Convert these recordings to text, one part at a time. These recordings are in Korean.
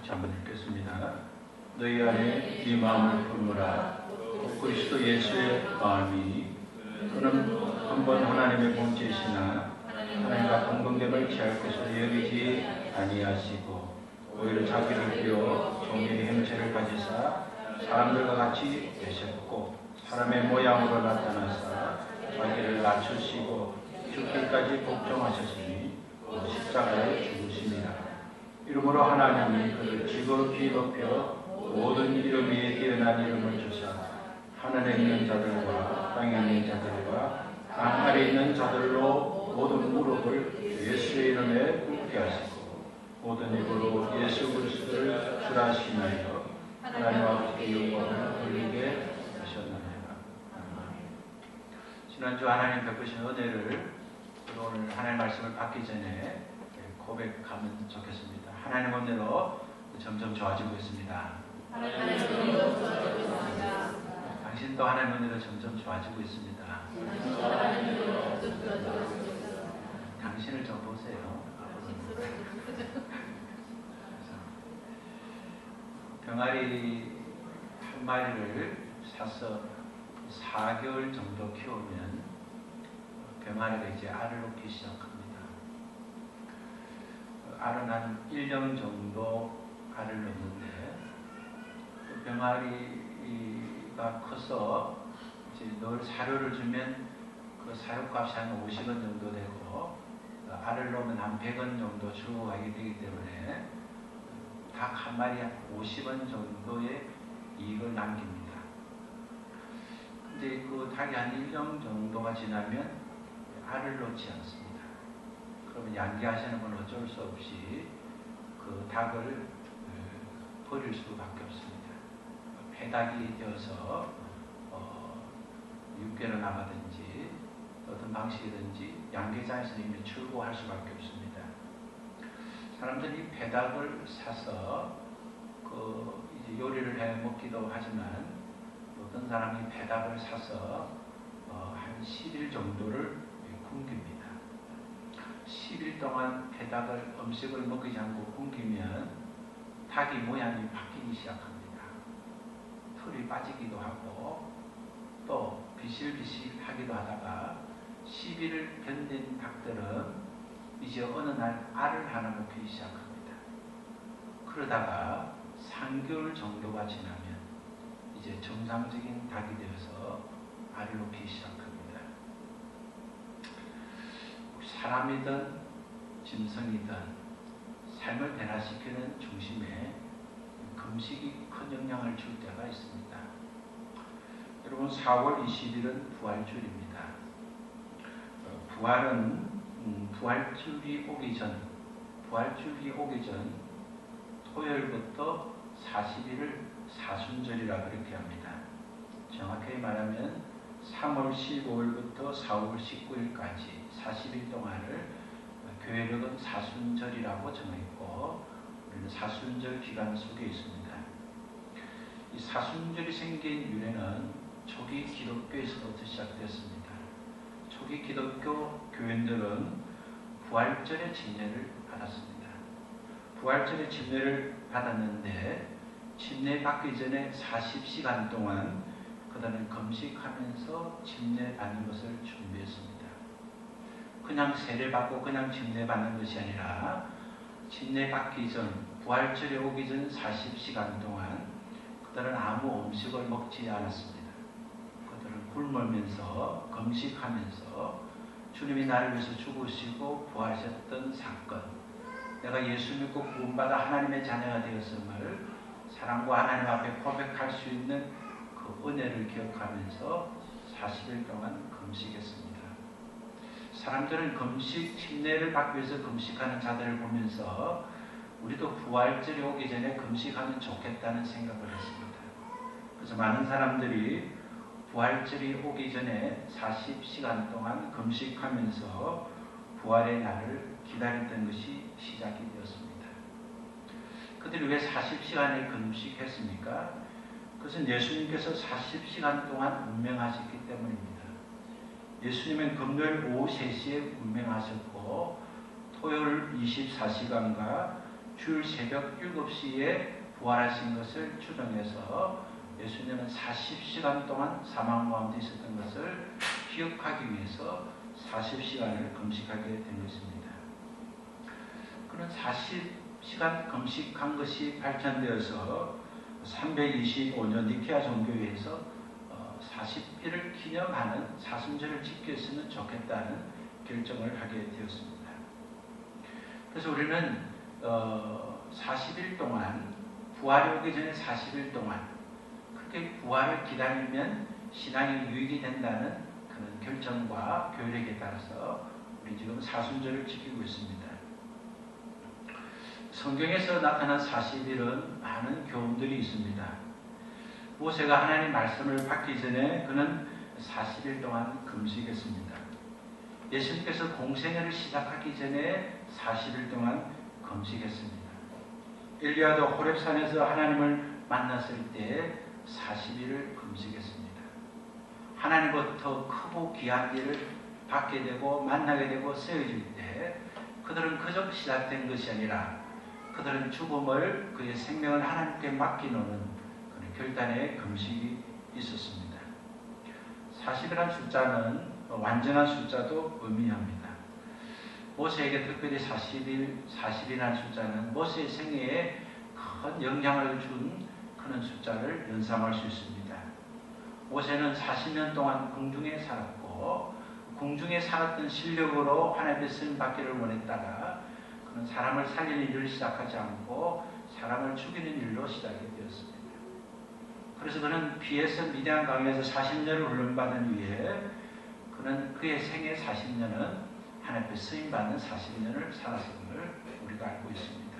잠을 읽겠습니다. 너희 안에 네 마음을 품으라. 그리스도 예수의 마음이 그는 한번 하나님의 본체시나 하나님과 동등됨을 취할 것으로 여기지 아니하시고 오히려 자기를 비워 종의 형체를 가지사 사람들과 같이 되셨고 사람의 모양으로 나타나사 자기를 낮추시고 죽기까지 복종하셨으니 십자가에 죽으심이라. 이러므로 하나님이 그를 지극히 높여 모든 이름 위에 뛰어난 이름을 주사 하늘에 있는 자들과 땅에 있는 자들과 땅 아래에 있는 자들로 모든 무릎을 예수의 이름에 꿇게 하시고 모든 입으로 예수 그리스도를 주라 시인하여 하나님 아버지께 영광을 돌리게 하셨느니라. 지난주 하나님 베푸신 은혜를 오늘 하나님 말씀을 받기 전에 고백하면 좋겠습니다. 하나님 은혜로 점점 좋아지고 있습니다. 당신도 하나님 은혜로 점점 좋아지고 있습니다. 당신을 좀 보세요. 병아리 한 마리를 사서 4개월 정도 키우면 병아리가 이제 알을 놓기 시작합니다. 알은 한 1년 정도 알을 놓는데 병아리가 커서 이제 늘 사료를 주면 그 사료값이 한 50원 정도 되고 알을 놓으면 한 100원 정도 주고 가게 되기 때문에 닭 한 마리 한 50원 정도의 이익을 남깁니다. 근데 그 닭이 한 1년 정도가 지나면 알을 놓지 않습니다. 그러면 양계하시는 건 어쩔 수 없이 그 닭을 버릴 수밖에 없습니다. 폐닭이 되어서 육계로 나가든지 어떤 방식이든지 양계장에서 이미 출고할 수밖에 없습니다. 사람들이 폐닭을 사서 이제 요리를 해 먹기도 하지만 어떤 사람이 폐닭을 사서 한 10일 정도를 굶깁니다. 10일 동안 폐닭을 음식을 먹이지 않고 굶기면 닭이 모양이 바뀌기 시작합니다. 털이 빠지기도 하고 또 비실비실하기도 하다가 10일을 견딘 닭들은 이제 어느 날 알을 하나 놓기 시작합니다. 그러다가 3개월 정도가 지나면 이제 정상적인 닭이 되어서 알을 놓기 시작합니다. 사람이든 짐승이든 삶을 변화시키는 중심에 금식이 큰 영향을 줄 때가 있습니다. 여러분 4월 20일은 부활주일입니다. 부활은 부활주일이 오기 전 토요일부터 40일을 사순절이라 그렇게 합니다. 정확하게 말하면 3월 15일부터 4월 19일까지 40일 동안을 교회력은 사순절이라고 정했고 우리는 사순절 기간 속에 있습니다. 이 사순절이 생긴 유래는 초기 기독교에서부터 시작되었습니다. 초기 기독교 교인들은 부활절의 침례를 받았습니다. 부활절의 침례를 받았는데 침례 받기 전에 40시간 동안 그들은 금식하면서 침례 받는 것을 준비했습니다. 그냥 세례받고 그냥 침례 받는 것이 아니라 침례 받기 전 부활절에 오기 전 40시간 동안 그들은 아무 음식을 먹지 않았습니다. 그들은 굶으면서 금식하면서 주님이 나를 위해서 죽으시고 부활하셨던 사건, 내가 예수 믿고 구원받아 하나님의 자녀가 되었음을 사랑과 하나님 앞에 고백할 수 있는 그 은혜를 기억하면서 40일 동안 금식했습니다. 사람들은 금식, 침례를 받기 위해서 금식하는 자들을 보면서 우리도 부활절이 오기 전에 금식하면 좋겠다는 생각을 했습니다. 그래서 많은 사람들이 부활절이 오기 전에 40시간 동안 금식하면서 부활의 날을 기다렸던 것이 시작이 되었습니다. 그들이 왜 40시간을 금식했습니까? 그것은 예수님께서 40시간 동안 운명하셨기 때문입니다. 예수님은 금요일 오후 3시에 운명하셨고 토요일 24시간과 주일 새벽 7시에 부활하신 것을 추정해서 예수님은 40시간 동안 사망 가운데 있었던 것을 기억하기 위해서 40시간을 금식하게 된 것입니다. 그런 40시간 금식한 것이 발전되어서 325년 니케아 종교회에서 40일을 기념하는 사순절을 지켰으면 좋겠다는 결정을 하게 되었습니다. 그래서 우리는 40일 동안, 부활이 오기 전에 40일 동안 그렇게 부활을 기다리면 신앙이 유익이 된다는 그런 결정과 교율에 따라서 우리 지금 사순절을 지키고 있습니다. 성경에서 나타난 40일은 많은 교훈들이 있습니다. 모세가 하나님 말씀을 받기 전에 그는 40일 동안 금식했습니다. 예수님께서 공생애를 시작하기 전에 40일 동안 금식했습니다. 엘리야도 호렙산에서 하나님을 만났을 때 40일을 금식했습니다. 하나님부터 크고 귀한 일을 받게 되고 만나게 되고 쓰여질 때 그들은 그저 시작된 것이 아니라 그들은 죽음을, 그의 생명을 하나님께 맡기노는 그런 결단의 금식이 있었습니다. 40이라는 숫자는 완전한 숫자도 의미합니다. 모세에게 특별히 40이라는 숫자는 모세의 생애에 큰 영향을 준 그런 숫자를 연상할 수 있습니다. 모세는 40년 동안 궁중에 살았고 궁중에 살았던 실력으로 하나님의 쓰임 받기를 원했다가 그는 사람을 살리는 일을 시작하지 않고 사람을 죽이는 일로 시작이 되었습니다. 그래서 그는 피해서 미디안 강에서 40년을 훈련받은 후에 그는 그의 생애 40년은 하나님의 쓰임받는 40년을 살았음을 우리가 알고 있습니다.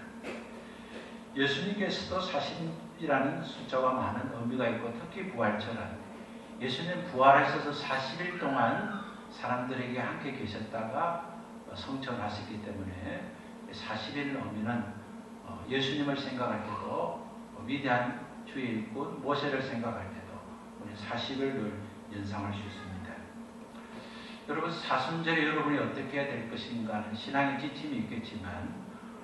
예수님께서도 40이라는 숫자와 많은 의미가 있고 특히 부활절은 예수님 부활하셔서 40일 동안 사람들에게 함께 계셨다가 성천하셨기 때문에 40일 의미는 예수님을 생각할 때도 위대한 주의 일꾼 모세를 생각할 때도 우리 40일을 연상할 수 있습니다. 여러분 사순절에 여러분이 어떻게 해야 될 것인가 하는 신앙의 지침이 있겠지만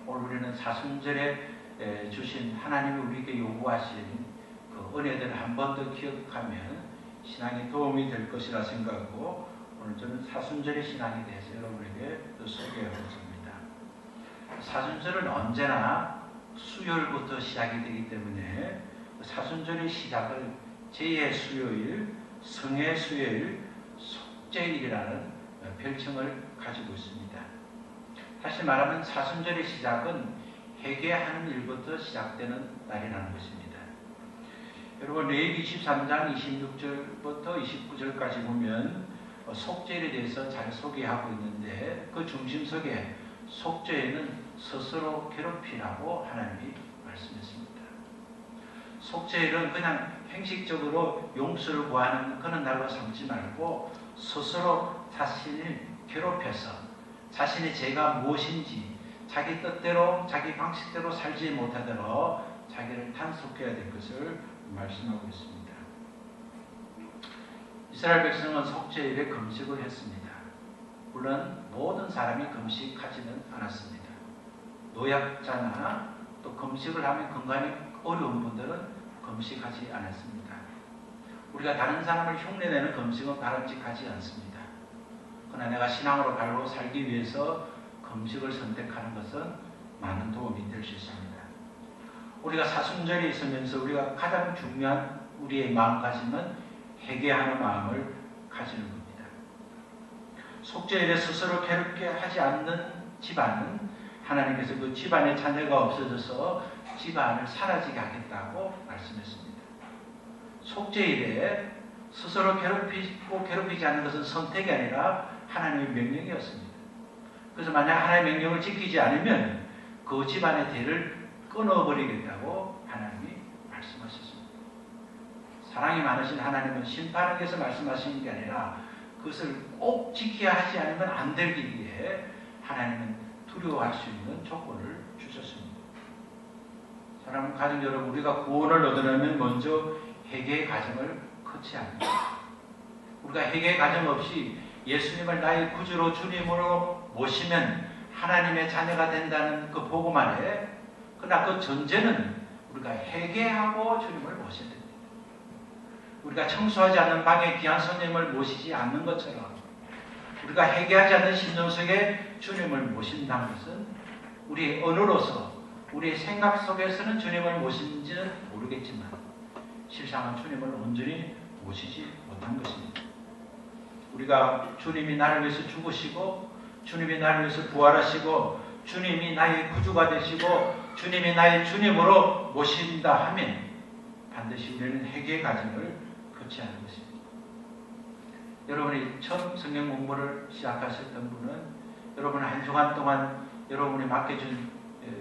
오늘 우리는 사순절에 주신 하나님이 우리에게 요구하신 그 은혜들을 한 번 더 기억하면 신앙에 도움이 될 것이라 생각하고 오늘 저는 사순절의 신앙에 대해서 여러분에게 또 소개하겠습니다. 사순절은 언제나 수요일부터 시작이 되기 때문에 사순절의 시작을 제2의 수요일, 성의 수요일, 속죄일이라는 별칭을 가지고 있습니다. 다시 말하면 사순절의 시작은 회개하는 일부터 시작되는 날이라는 것입니다. 여러분 레위기 23장 26절부터 29절까지 보면 속죄일에 대해서 잘 소개하고 있는데 그 중심석에 속죄에는 스스로 괴롭히라고 하나님이 말씀했습니다. 속죄일은 그냥 행식적으로 용서를 구하는 그런 날로 삼지 말고 스스로 자신을 괴롭혀서 자신의 죄가 무엇인지 자기 뜻대로 자기 방식대로 살지 못하도록 자기를 단속해야 될 것을 말씀하고 있습니다. 이스라엘 백성은 속죄일에 금식을 했습니다. 물론 모든 사람이 금식하지는 않았습니다. 노약자나 또 금식을 하면 건강이 어려운 분들은 금식하지 않았습니다. 우리가 다른 사람을 흉내내는 금식은 바람직하지 않습니다. 그러나 내가 신앙으로 바로 살기 위해서 금식을 선택하는 것은 많은 도움이 될 수 있습니다. 우리가 사순절에 있으면서 우리가 가장 중요한 우리의 마음가짐은 회개하는 마음을 가지는 겁니다. 속죄일에 스스로 괴롭게 하지 않는 집안은 하나님께서 그 집안의 자녀가 없어져서 집안을 사라지게 하겠다고 말씀했습니다. 속죄일에 스스로 괴롭히고 괴롭히지 않는 것은 선택이 아니라 하나님의 명령이었습니다. 그래서 만약 하나님의 명령을 지키지 않으면 그 집안의 대를 끊어버리겠다고 하나님이 말씀하셨습니다. 사랑이 많으신 하나님은 심판을 위해서 말씀하시는 게 아니라 그것을 꼭 지켜야 하지 않으면 안 되기에 하나님은 두려워할 수 있는 조건을 주셨습니다. 사랑하는 가족 여러분, 우리가 구원을 얻으려면 먼저 회개의 과정을 거쳐야 합니다. 우리가 회개의 과정 없이 예수님을 나의 구주로 주님으로 모시면 하나님의 자녀가 된다는 그 복음 안에 그러나 그 전제는 우리가 회개하고 주님을 모셔야 됩니다. 우리가 청소하지 않는 방에 귀한 손님을 모시지 않는 것처럼 우리가 회개하지 않는 심령 속에 주님을 모신다는 것은 우리의 언어로서 우리의 생각 속에서는 주님을 모신지는 모르겠지만 실상은 주님을 온전히 모시지 못한 것입니다. 우리가 주님이 나를 위해서 죽으시고 주님이 나를 위해서 부활하시고 주님이 나의 구주가 되시고 주님이 나의 주님으로 모신다 하면 반드시 우리는 회개의 과정을 거쳐야 하는 것입니다. 여러분이 처음 성경 공부를 시작하셨던 분은 여러분 한 주간 동안 여러분이 맡겨준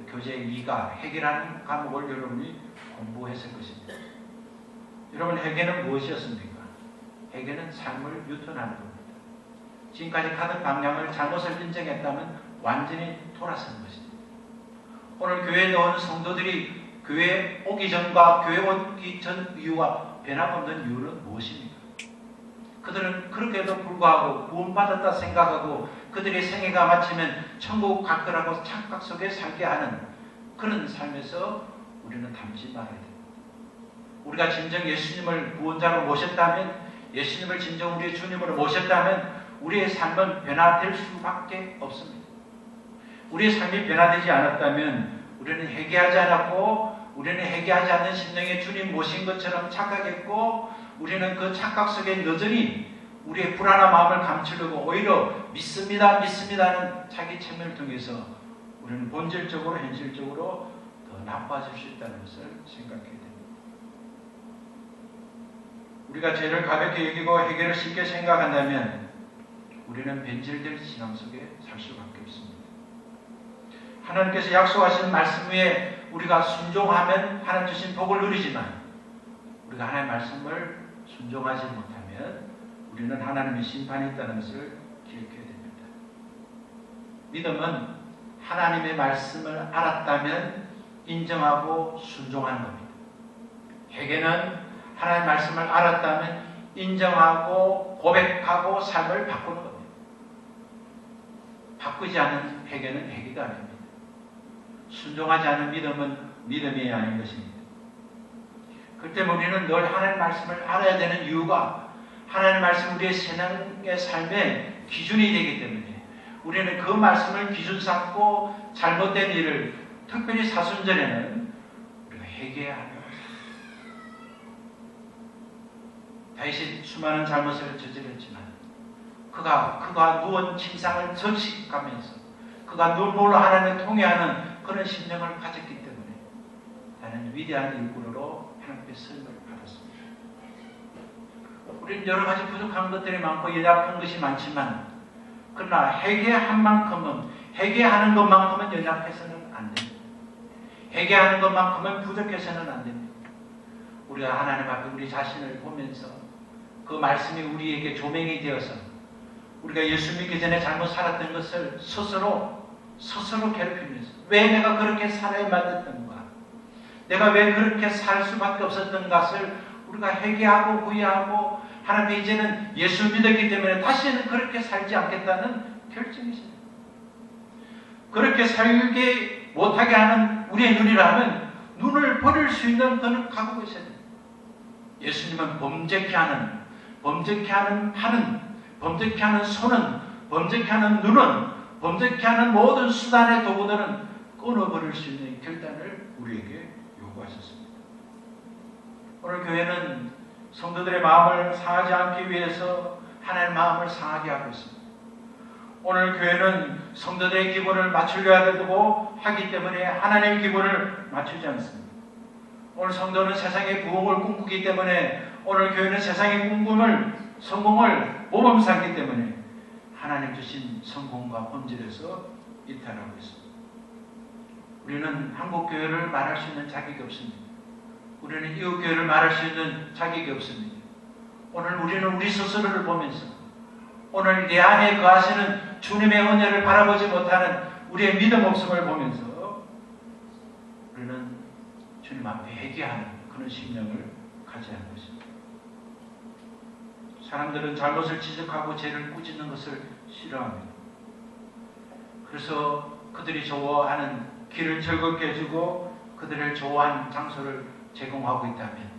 교재 2가 회개라는 과목을 여러분이 공부했을 것입니다. 여러분 회개는 무엇이었습니까? 회개는 삶을 유턴하는 겁니다. 지금까지 가던 방향을 잘못을 인정했다면 완전히 돌아서는 것입니다. 오늘 교회에 나오는 성도들이 교회에 오기 전과 교회 오기 전 이유와 변함없는 이유는 무엇입니까? 그들은 그렇게도 불구하고 구원받았다 생각하고 그들의 생애가 마치면 천국 갈 거라고 착각 속에 살게 하는 그런 삶에서 우리는 담지 말아야 됩니다. 우리가 진정 예수님을 구원자로 모셨다면, 예수님을 진정 우리의 주님으로 모셨다면 우리의 삶은 변화될 수밖에 없습니다. 우리의 삶이 변화되지 않았다면 우리는 회개하지 않았고 우리는 회개하지 않는 심령에 주님 모신 것처럼 착각했고 우리는 그 착각 속에 여전히 우리의 불안한 마음을 감추려고 오히려 믿습니다 하는 자기 체면을 통해서 우리는 본질적으로 현실적으로 더 나빠질 수 있다는 것을 생각해야 됩니다. 우리가 죄를 가볍게 여기고 회개를 쉽게 생각한다면 우리는 변질될 신앙 속에 살 수밖에 없습니다. 하나님께서 약속하신 말씀 위에 우리가 순종하면 하나님 주신 복을 누리지만 우리가 하나님의 말씀을 순종하지 못하면 우리는 하나님의 심판이 있다는 것을 기억해야 됩니다. 믿음은 하나님의 말씀을 알았다면 인정하고 순종하는 겁니다. 회개는 하나님의 말씀을 알았다면 인정하고 고백하고 삶을 바꾸는 겁니다. 바꾸지 않은 회개는 회개가 아닙니다. 순종하지 않은 믿음은 믿음이 아닌 것입니다. 그렇기 때문에 우리는 늘 하나님의 말씀을 알아야 되는 이유가 하나님의 말씀 우리의 신앙의 삶의 기준이 되기 때문에 우리는 그 말씀을 기준 삼고 잘못된 일을 특별히 사순절에는 우리가 회개해야 합니다. 다윗이 수많은 잘못을 저질렀지만 그가 누운 침상을 적식하면서 그가 눈물로 하나님을 통회하는 그런 심령을 가졌기 때문에 나는 위대한 일꾼으로 하나님께 쓰임을 받았습니다. 우리는 여러 가지 부족한 것들이 많고 연약한 것이 많지만 그러나 회개한 만큼은 회개하는 것만큼은 연약해서는 안 됩니다. 회개하는 것만큼은 부족해서는 안 됩니다. 우리가 하나님 앞에 우리 자신을 보면서 그 말씀이 우리에게 조명이 되어서 우리가 예수 믿기 전에 잘못 살았던 것을 스스로 괴롭히면서 왜 내가 그렇게 살아야 만났던가, 내가 왜 그렇게 살 수밖에 없었던 것을 우리가 회개하고 후회하고 하나님 이제는 예수 믿었기 때문에 다시는 그렇게 살지 않겠다는 결정이십니다. 그렇게 살게 못하게 하는 우리의 눈이라면 눈을 버릴 수 있는 그런 각오가 있어야 됩니다. 예수님은 범죄케 하는 손은, 범죄케 하는 눈은, 범죄케 하는 모든 수단의 도구들은 끊어버릴 수 있는 결단을 우리에게 요구하셨습니다. 오늘 교회는 성도들의 마음을 상하지 않기 위해서 하나님의 마음을 상하게 하고 있습니다. 오늘 교회는 성도들의 기분을 맞추려 하고 하기 때문에 하나님의 기분을 맞추지 않습니다. 오늘 성도는 세상의 부흥을 꿈꾸기 때문에 오늘 교회는 세상의 성공을 모범 삼기 때문에 하나님 주신 성공과 본질에서 이탈하고 있습니다. 우리는 한국교회를 말할 수 있는 자격이 없습니다. 우리는 이웃교회를 말할 수 있는 자격이 없습니다. 오늘 우리는 우리 스스로를 보면서 오늘 내 안에 거하시는 주님의 은혜를 바라보지 못하는 우리의 믿음 없음을 보면서 우리는 주님 앞에 회개하는 그런 심령을 가져야 하는 것입니다. 사람들은 잘못을 지적하고 죄를 꾸짖는 것을 싫어합니다. 그래서 그들이 좋아하는 길을 즐겁게 해주고 그들을 좋아하는 장소를 제공하고 있다면,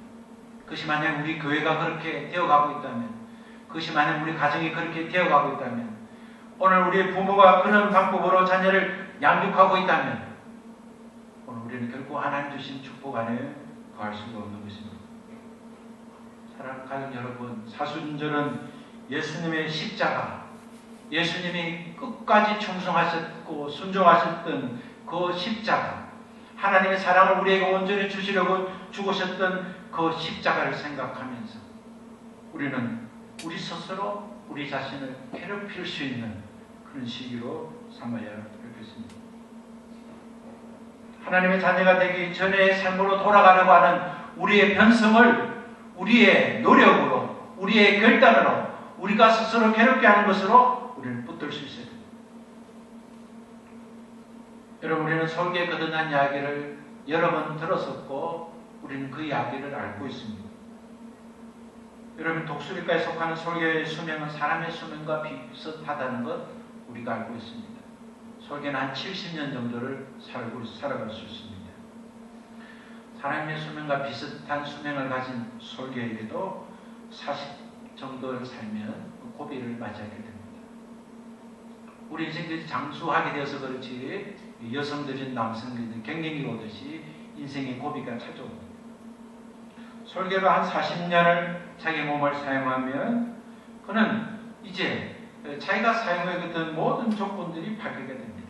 그것이 만약 우리 교회가 그렇게 되어가고 있다면, 그것이 만약 우리 가정이 그렇게 되어가고 있다면, 오늘 우리의 부모가 그런 방법으로 자녀를 양육하고 있다면, 오늘 우리는 결코 하나님 주신 축복 안에 거할 수가 없는 것입니다. 사랑하는 가족 여러분, 사순절은 예수님의 십자가, 예수님이 끝까지 충성하셨고 순종하셨던 그 십자가, 하나님의 사랑을 우리에게 온전히 주시려고 죽으셨던 그 십자가를 생각하면서 우리는 우리 스스로 우리 자신을 괴롭힐 수 있는 그런 시기로 삼아야 겠습니다. 하나님의 자녀가 되기 전의 삶으로 돌아가려고 하는 우리의 변성을 우리의 노력으로, 우리의 결단으로, 우리가 스스로 괴롭게 하는 것으로 우리는 붙들 수 있어야 됩니다. 여러분, 우리는 설교에 거듭난 이야기를 여러 번 들었었고 우리는 그 이야기를 알고 있습니다. 여러분, 독수리과에 속하는 설교의 수명은 사람의 수명과 비슷하다는 것 우리가 알고 있습니다. 설교는 한 70년 정도를 살아갈 수 있습니다. 사람의 수명과 비슷한 수명을 가진 설교에게도 40 정도를 살면 고비를 맞이하게 됩니다. 우리 인생들이 장수하게 되어서 그렇지 여성들인 남성들은 갱년기 오듯이 인생의 고비가 찾아옵니다. 설교로 한 40년을 자기 몸을 사용하면 그는 이제 자기가 사용하겠던 모든 조건들이 바뀌게 됩니다.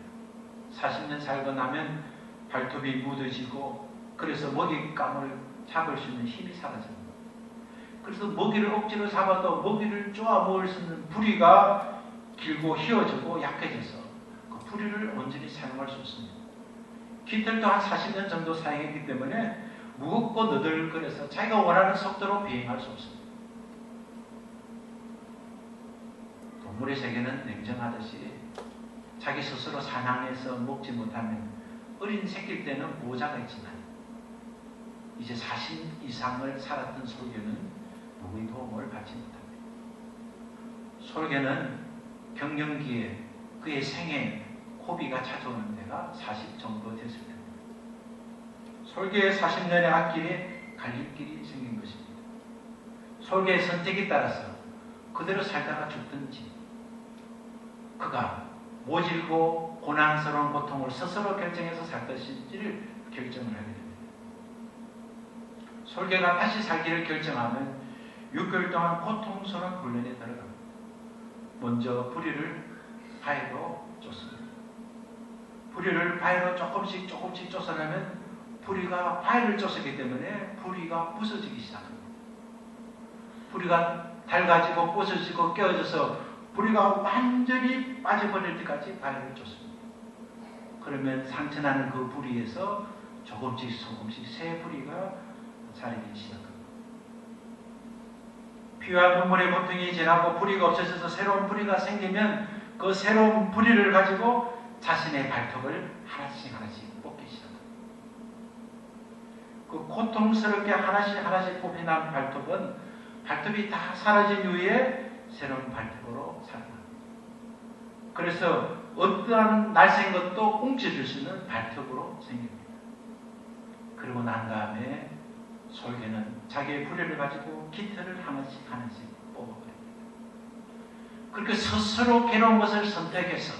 40년 살고 나면 발톱이 묻어지고 그래서 먹잇감을 잡을 수 있는 힘이 사라집니다. 그래서 먹이를 억지로 잡아도 먹이를 쪼아 먹을 수 있는 부리가 길고 휘어지고 약해져서 그 부리를 온전히 사용할 수 없습니다. 깃털도 한 40년 정도 사용했기 때문에 무겁고 너덜거려서 자기가 원하는 속도로 비행할 수 없습니다. 동물의 세계는 냉정하듯이 자기 스스로 사냥해서 먹지 못하면 어린 새끼 때는 보호자가 있지만 이제 40 이상을 살았던 솔개는 누구의 도움을 받지 못합니다. 솔개는 경년기에 그의 생애 고비가 찾아오는 데가 40 정도 됐을 때입니다. 솔개의 40년의 앞길에 갈림길이 생긴 것입니다. 솔개의 선택에 따라서 그대로 살다가 죽든지 그가 모질고 고난스러운 고통을 스스로 결정해서 살 것인지를 결정을 하게 됩니다. 솔개가 다시 살기를 결정하면 6개월 동안 고통스러운 훈련에 들어갑니다. 먼저 부리를 바위로 쫓습니다. 부리를 바위로 조금씩 쫓아내면 부리가 바위를 쫓았기 때문에 부리가 부서지기 시작합니다. 부리가 닳아지고 부서지고 깨어져서 부리가 완전히 빠져버릴 때까지 바위를 쫓습니다. 그러면 상처나는 그 부리에서 조금씩 새 부리가 자라기 시작합니다. 피와 눈물의 고통이 지나고 부리가 없어져서 새로운 부리가 생기면 그 새로운 부리를 가지고 자신의 발톱을 하나씩 뽑기 시작합니다. 그 고통스럽게 하나씩 뽑혀난 발톱은 발톱이 다 사라진 이후에 새로운 발톱으로 살아납니다. 그래서 어떠한 날쌘 것도 웅쳐줄 수 있는 발톱으로 생깁니다. 그리고 난 다음에 솔개는 자기의 부리를 가지고 깃털을 하나씩 뽑아버립니다. 그렇게 스스로 괴로운 것을 선택해서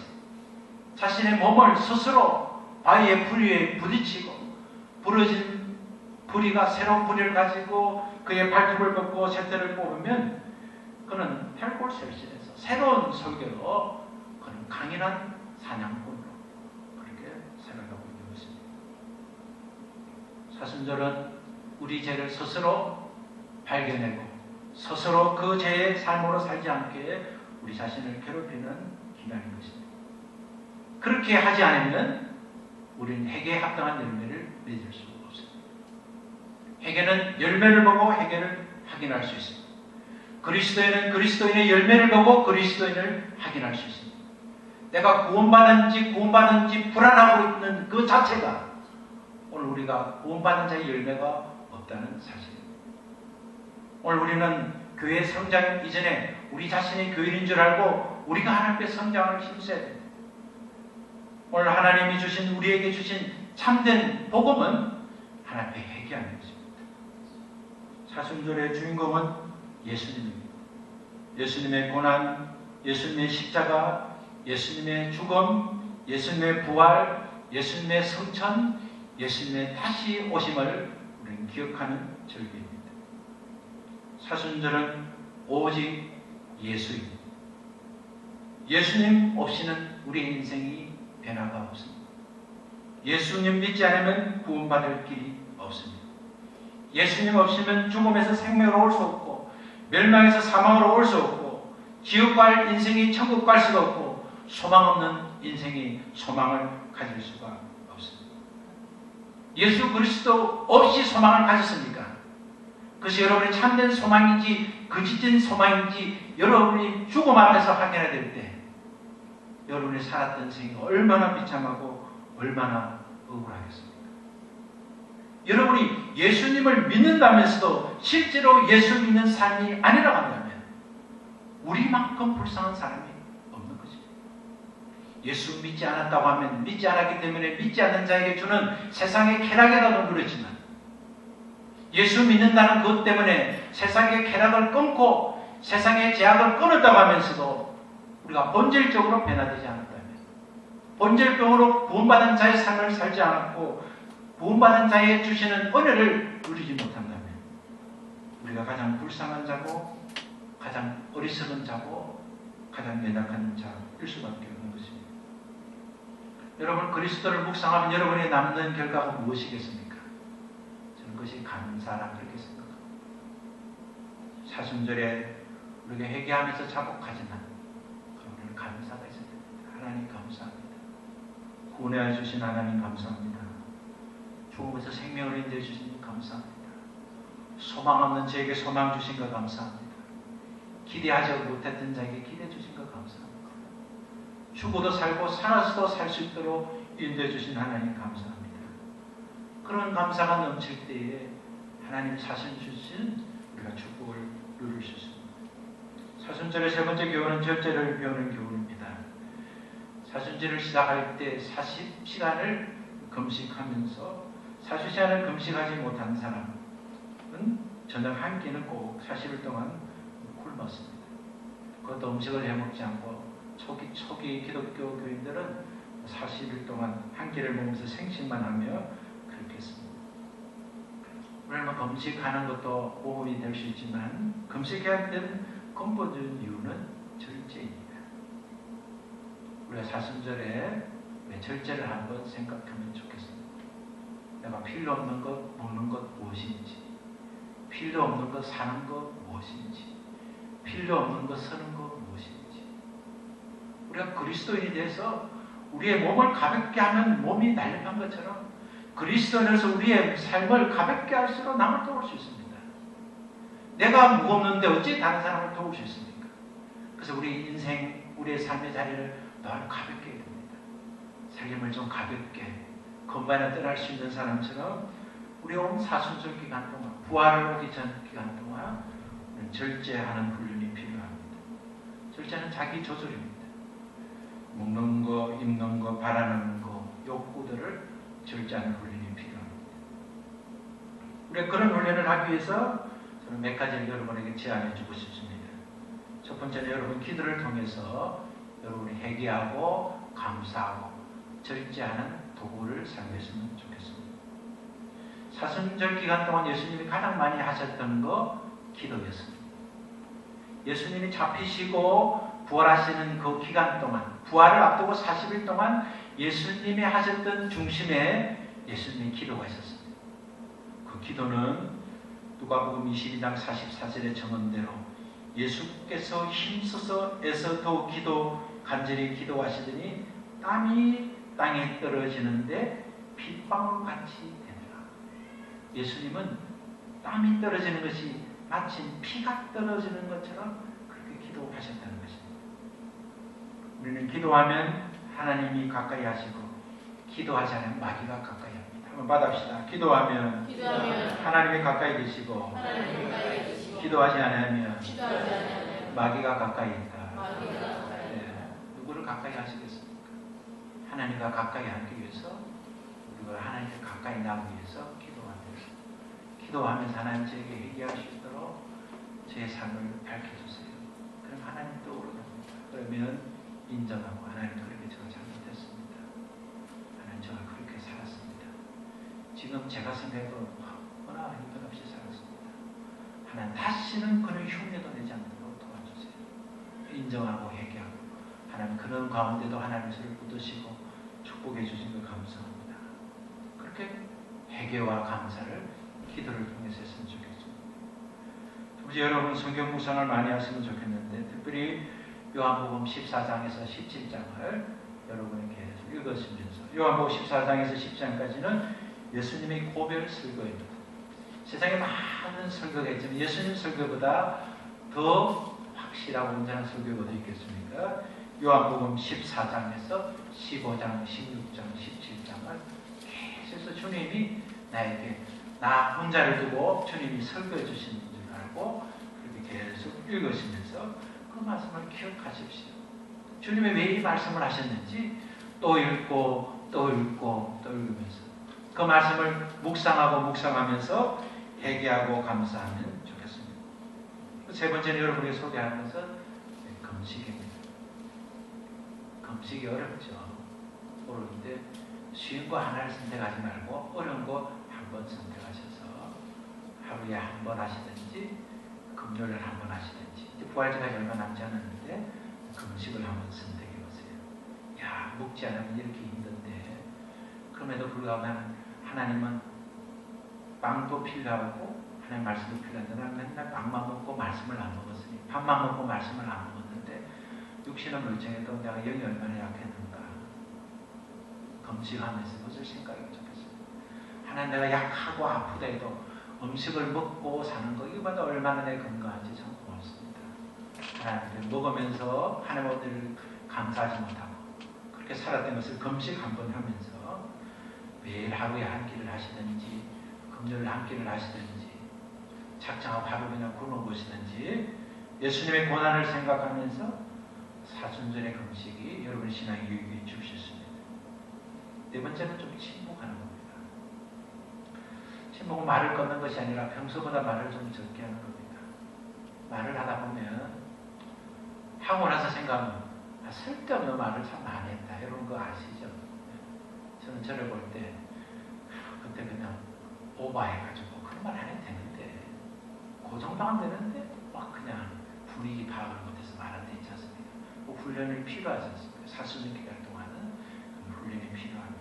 자신의 몸을 스스로 바위의 부리에 부딪히고 부러진 부리가 새로운 부리를 가지고 그의 발톱을 뽑고 새털을 뽑으면 그는 탈골설신해서 새로운 설계로 그는 강인한 사냥꾼으로 그렇게 살아가고 있는 것입니다. 사순절은 우리 죄를 스스로 발견하고 스스로 그 죄의 삶으로 살지 않게 우리 자신을 괴롭히는 기간인 것입니다. 그렇게 하지 않으면 우리는 회개에 합당한 열매를 맺을 수가 없습니다. 회개는 열매를 보고 회개를 확인할 수 있습니다. 그리스도인은 그리스도인의 열매를 보고 그리스도인을 확인할 수 있습니다. 내가 구원받은지 불안하고 있는 그 자체가 오늘 우리가 구원받은 자의 열매가 없다는 사실입니다. 오늘 우리는 교회 성장 이전에 우리 자신이 교인인 줄 알고 우리가 하나님께 성장을 힘써야 됩니다. 오늘 하나님이 주신 우리에게 주신 참된 복음은 하나님 앞에 회개하는 것입니다. 사순절의 주인공은 예수님입니다. 예수님의 고난, 예수님의 십자가, 예수님의 죽음, 예수님의 부활, 예수님의 성천, 예수님의 다시 오심을 우리는 기억하는 절기입니다. 사순절은 오직 예수입니다. 예수님 없이는 우리의 인생이 변화가 없습니다. 예수님 믿지 않으면 구원받을 길이 없습니다. 예수님 없이는 죽음에서 생명으로 올 수 없고, 멸망에서 사망으로 올 수 없고, 지옥 갈 인생이 천국 갈 수가 없고, 소망 없는 인생이 소망을 가질 수가 없습니다. 예수 그리스도 없이 소망을 가졌습니까? 그것이 여러분의 참된 소망인지 거짓된 소망인지 여러분이 죽음 앞에서 확인해야 될 때 여러분이 살았던 생이 얼마나 비참하고 얼마나 억울하겠습니까? 여러분이 예수님을 믿는다면서도 실제로 예수 믿는 삶이 아니라고 한다면 우리만큼 불쌍한 사람이 없는 것입니다. 예수 믿지 않았다고 하면 믿지 않았기 때문에 믿지 않는 자에게 주는 세상의 쾌락이라도 누렸지만 예수 믿는다는 것 때문에 세상의 쾌락을 끊고 세상의 제약을 끊었다고 하면서도 우리가 본질적으로 변화되지 않았다면, 본질병으로 구원받은 자의 삶을 살지 않았고 구원받은 자에게 주시는 은혜를 누리지 못한다면 우리가 가장 불쌍한 자고 가장 어리석은 자고 가장 연약한 자일 수밖에 없는 것입니다. 여러분, 그리스도를 묵상하면 여러분이 남는 결과가 무엇이겠습니까? 저는 그것이 감사라 그렇게 생각합니다. 사순절에 우리가 회개하면서 자복하지만 우리는 감사가 있어야 됩니다. 하나님 감사합니다. 구원해 주신 하나님 감사합니다. 죽음에서 생명을 인도해 주신 것 감사합니다. 소망 없는 저에게 소망 주신 것 감사합니다. 기대하지 못했던 자에게 기대 주신 것 감사합니다. 죽어도 살고 살아서도 살 수 있도록 인도해 주신 하나님 감사합니다. 그런 감사가 넘칠 때에 하나님 자신 주신 우리가 축복을 누릴 수 있습니다. 사순절의 세 번째 교훈은 절제를 배우는 교훈입니다. 사순절을 시작할 때 40시간을 금식하면서 40시간을 금식하지 못한 사람은 저녁 한 끼는 꼭 40일 동안 굶었습니다. 그것도 음식을 해먹지 않고 초기 기독교 교인들은 40일 동안 한 끼를 먹으면서 생식만 하며 그렇게 했습니다. 물론 금식하는 것도 모험이 될 수 있지만 금식해야 되는 근본적인 이유는 절제입니다. 우리가 사순절에 왜 절제를 한번 생각하면 좋겠습니다. 내가 필요 없는 것 먹는 것 무엇인지, 필요 없는 것 사는 것 무엇인지, 필요 없는 것 쓰는 것 무엇인지. 우리가 그리스도인이 돼서 우리의 몸을 가볍게 하면 몸이 날렵한 것처럼 그리스도인으로서 우리의 삶을 가볍게 할수록 남을 도울 수 있습니다. 내가 무겁는데 어찌 다른 사람을 도울 수 있습니까? 그래서 우리 인생, 우리의 삶의 자리를 더 가볍게 해야 됩니다. 삶을 좀 가볍게 건반에 떠날 수 있는 사람처럼 우리 온 사순절 기간 동안, 부활을 오기 전 기간 동안 절제하는 훈련이 필요합니다. 절제는 자기 조절입니다. 먹는 거, 입는 거, 바라는 거, 욕구들을 절제하는 훈련이 필요합니다. 우리가 그런 훈련을 하기 위해서 저는 몇 가지를 여러분에게 제안해 주고 싶습니다. 첫 번째는 여러분 기도를 통해서 여러분이 회개하고 감사하고 절제하는 도구를 사용했으면 좋겠습니다. 사순절 기간 동안 예수님이 가장 많이 하셨던 거 기도였습니다. 예수님이 잡히시고 부활하시는 그 기간 동안, 부활을 앞두고 40일 동안 예수님이 하셨던 중심에 예수님이 기도가 있었습니다. 그 기도는 누가복음 22장 44절의 정언대로 예수께서 힘써서 애써 더욱 간절히 기도하시더니 땀이 땅에 떨어지는데 핏방울같이 되더라. 예수님은 땀이 떨어지는 것이 마치 피가 떨어지는 것처럼 그렇게 기도하셨다는 것입니다. 우리는 기도하면 하나님이 가까이 하시고 기도하지 않으면 마귀가 가까이 합니다. 한번 받아봅시다. 기도하면 하나님이 가까이 계시고 기도하지 않으면 마귀가 가까이 있다. 네. 누구를 가까이 하시겠습니까? 하나님과 가까이 하기 위해서 우리가 하나님께 가까이 나오기 위해서 기도합니다. 기도하면서 하나님 저에게 회개할 수 있도록 제 삶을 밝혀주세요. 그럼 하나님 떠오르는 겁니다. 그러면 인정하고 하나님 그렇게 제가 잘못했습니다. 하나님 제가 그렇게 살았습니다. 지금 제가 생각해도 얼마나 형편없이 살았습니다. 하나님 다시는 그런 흉내도 내지 않도록 도와주세요. 인정하고 회개하고 하나님 그런 가운데도 하나님 저를 붙드시고 축복해 주신 것 감사합니다. 그렇게 회개와 감사를 기도를 통해서 했으면 좋겠습니다. 혹시 여러분 성경 묵상을 많이 하시면 좋겠는데 특별히 요한복음 14장에서 17장을 여러분에게 읽으시면서 요한복음 14장에서 10장까지는 예수님의 고별 설교입니다. 세상에 많은 설교가 있지만 예수님 설교보다 더 확실하고 온전한 설교가 어디 있겠습니까? 요한복음 14장에서 15장, 16장, 17장을 계속해서 주님이 나에게 나 혼자를 두고 주님이 설교해 주시는 줄 알고 그렇게 계속 읽으시면서 그 말씀을 기억하십시오. 주님이 왜 이 말씀을 하셨는지 또 읽고 또 읽고 또 읽으면서 그 말씀을 묵상하면서 회개하고 감사하면 좋겠습니다. 세 번째는 여러분에게 소개하는 것은 금식입니다. 금식이 어렵죠. 어려운데 쉬운 거 하나를 선택하지 말고 어려운 거 한 번 선택하셔서 하루에 한 번 하시든지 금요일에 한 번 하시든지 이제 부활절까지 얼마 남지 않았는데 금식을 한번 선택해 보세요. 야, 먹지 않으면 이렇게 힘든데 그럼에도 불구하고 하나님은 빵도 필요하고 하나님 말씀도 필요한데 나는 맨날 빵만 먹고 말씀을 안 먹었으니 밥만 먹고 말씀을 안 먹었는데 육신은 멀쩡해도 내가 영이 얼마나 약했는가. 금식하면서 무슨 생각이 좋겠어요. 하나님 내가 약하고 아프다 해도 음식을 먹고 사는 거 이거보다 얼마나 내 건강한지 참 고맙습니다. 하나님 먹으면서 하나님 오늘 감사하지 못하고 그렇게 살았던 것을 금식 한번 하면서 매일 하루에 한 끼를 하시든지 금요일 한 끼를 하시든지 작정하고 하루 그냥 굶어보시든지 예수님의 고난을 생각하면서 사순절의 금식이 여러분 신앙에 유익이 주실 수 있습니다. 네 번째는 좀 침묵하는 겁니다. 침묵은 말을 끊는 것이 아니라 평소보다 말을 좀 적게 하는 겁니다. 말을 하다 보면 하고 나서 생각하면 쓸데없는 말을 참 많이 했다. 여러분 그거 아시죠? 저는 저를 볼 때 그때 그냥 오버해가지고 그런 말 안 해도 되는데 그 정도 안 되는데 막 그냥 분위기 파악을 못해서 말할 때 있지 않습니까? 그 훈련이 필요하지 않습니까? 사수년 기간 동안은 훈련이 필요합니다.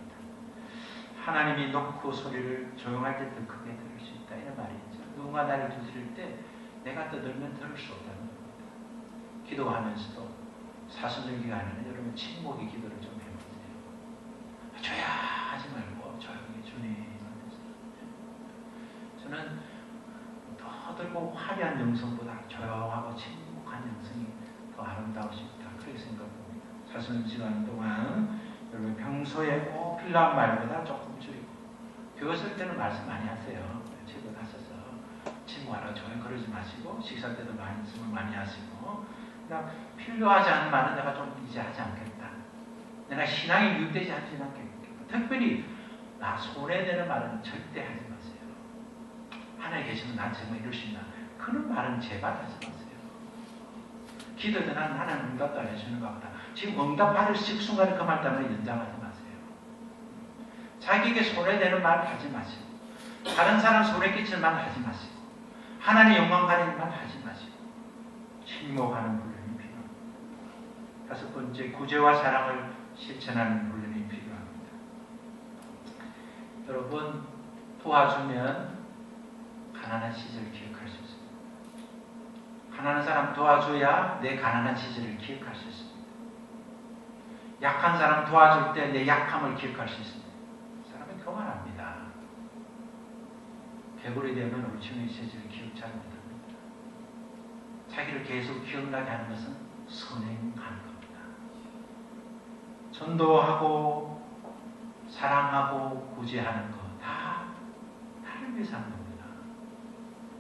하나님이 놓고 소리를 조용할 때 더 크게 들을 수 있다 이런 말이 있죠. 누군가 나를 두드릴 때 내가 떠들면 들을 수 없다는 겁니다. 기도하면서도 사수년 기간에는 여러분 침묵의 기도를 좀 해보세요. 조야 하지 말고 조용히 주님 하면서 저는 떠들고 화려한 영성보다 조용하고 침묵한 영성이 더 아름다울 수 있다. 그렇게 생각합니다. 사수년 기간 동안 여러분 평소에 꼭 필요한 말보다 조금 줄이고 교회 때는 말씀 많이 하세요. 출근하셔서 친구하라 조용 그러지 마시고 식사 때도 말씀을 많이 하시고 그냥 필요하지 않은 말은 내가 좀 이제 하지 않겠다. 내가 신앙이 유익되지 않지 않겠다. 특별히 나 손해되는 말은 절대 하지 마세요. 하나님 계시면 난 정말 이럴 수 있나. 그런 말은 제발 하지 마세요. 기도에 나는 하나님 응답도 안 해주는 것 같다. 지금 응답받을 순간에 그 말 때문에 연장하지 마세요. 자기에게 손해되는 말 하지 마시고 다른 사람 손해 끼칠 말 하지 마시고 하나님 영광 가리는 말 하지 마시고 침묵하는 훈련이 필요합니다. 다섯 번째, 구제와 사랑을 실천하는 훈련이 필요합니다. 여러분 도와주면 가난한 시절을 기억할 수 있습니다. 가난한 사람 도와줘야 내 가난한 시절을 기억할 수 있습니다. 약한 사람 도와줄 때 내 약함을 기억할 수 있습니다. 사람이 교만합니다. 개구리 되면 울증의 시절을 기억 잘 못합니다. 자기를 계속 기억나게 하는 것은 선행하는 겁니다. 전도하고 사랑하고 구제하는 것 다 나를 위해서 하는 겁니다.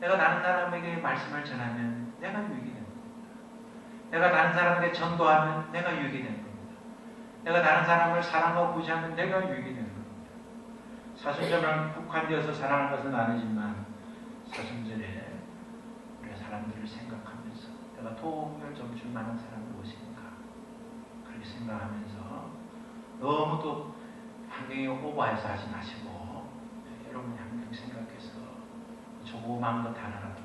내가 다른 사람에게 말씀을 전하면 내가 유익이 됩니다. 내가 다른 사람에게 전도하면 내가 유익이 됩니다. 내가 다른 사람을 사랑하고 구제하면 내가 유익이 되는 겁니다. 사순절은 국한되어서 사랑하는 것은 아니지만 사순절에 우리가 사람들을 생각하면서 내가 도움을 좀 줄 만한 사람이 무엇인가 그렇게 생각하면서 너무 또 환경이 오버해서 하지 마시고 여러분이 항상 생각해서 조그마한 것 하나라도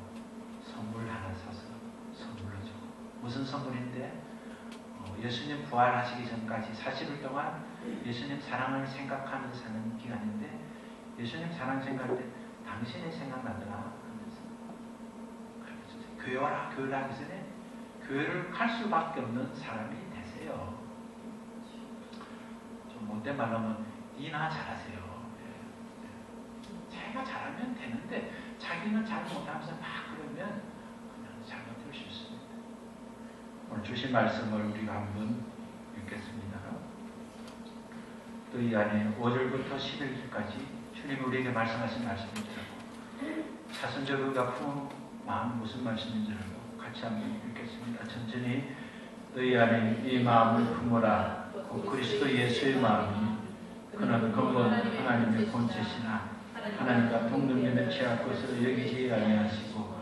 선물 하나 사서 선물로 주고 무슨 선물인데 예수님 부활하시기 전까지 40일 동안 예수님 사랑을 생각하면서 사는 기간인데 예수님 사랑 생각할 때 당신이 생각나더라 하면서 교회 와라 교회를 하기 전에 교회를 갈 수밖에 없는 사람이 되세요. 좀 못된 말로 하면 니나 잘하세요. 자기가 잘하면 되는데 자기는 잘 못하면서 막 그러면 그냥 잘못될 수 있습니다. 오늘 주신 말씀을 우리가 한번 읽겠습니다. 또 이 안에 5절부터 11절까지 주님 우리에게 말씀하신 말씀이더라고. 사순절 우리가 품 마음 무슨 말씀인지 알고 같이 한번 읽겠습니다. 천천히 너희 안에 이 마음을 품어라. 그리스도 예수의 마음이 그는 근본 하나님의 본체시나 하나님과 동등됨에 취할 것을 여기지 아니하시고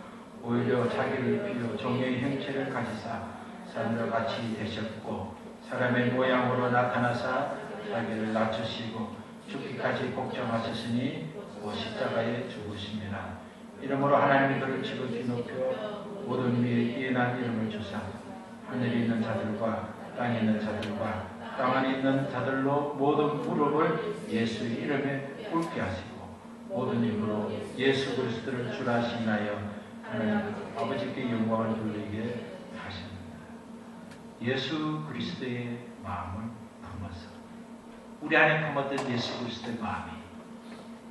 오히려 자기를 비워 종의 형체를 가지사 사람들과 같이 되셨고 사람의 모양으로 나타나사 자기를 낮추시고 죽기까지 복종하셨으니 십자가에 죽으심이라. 이러므로 하나님이 그를 지극히 높여 모든 위에 예난 이름을 주사 하늘에 있는 자들과 땅에 있는 자들과 땅 안에 있는 자들로 모든 무릎을 예수의 이름에 꿇게 하시고 모든 입으로 예수 그리스도를 주라 하시나요 하나님 아버지께 영광을 돌리게 하십니다. 예수 그리스도의 마음을 품어서 우리 안에 품었던 예수 그리스도의 마음이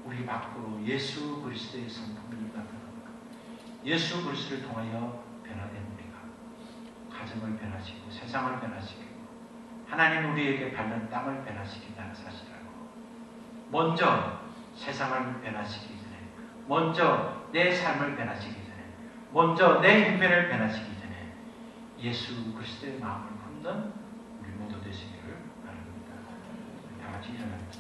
우리 밖으로 예수 그리스도의 성품을 나타납니다. 예수 그리스도를 통하여 변화된 우리가 가정을 변화시키고 세상을 변화시키고 하나님 우리에게 받는 땅을 변화시킨다는 사실을 알고 먼저 세상을 변화시키기 전에 먼저 내 삶을 변화시키기 전에 먼저 내 형편을 변화시키기 전에 예수 그리스도의 마음을 품는 우리 모두 되시기를 바랍니다. 다 같이 일어납니다.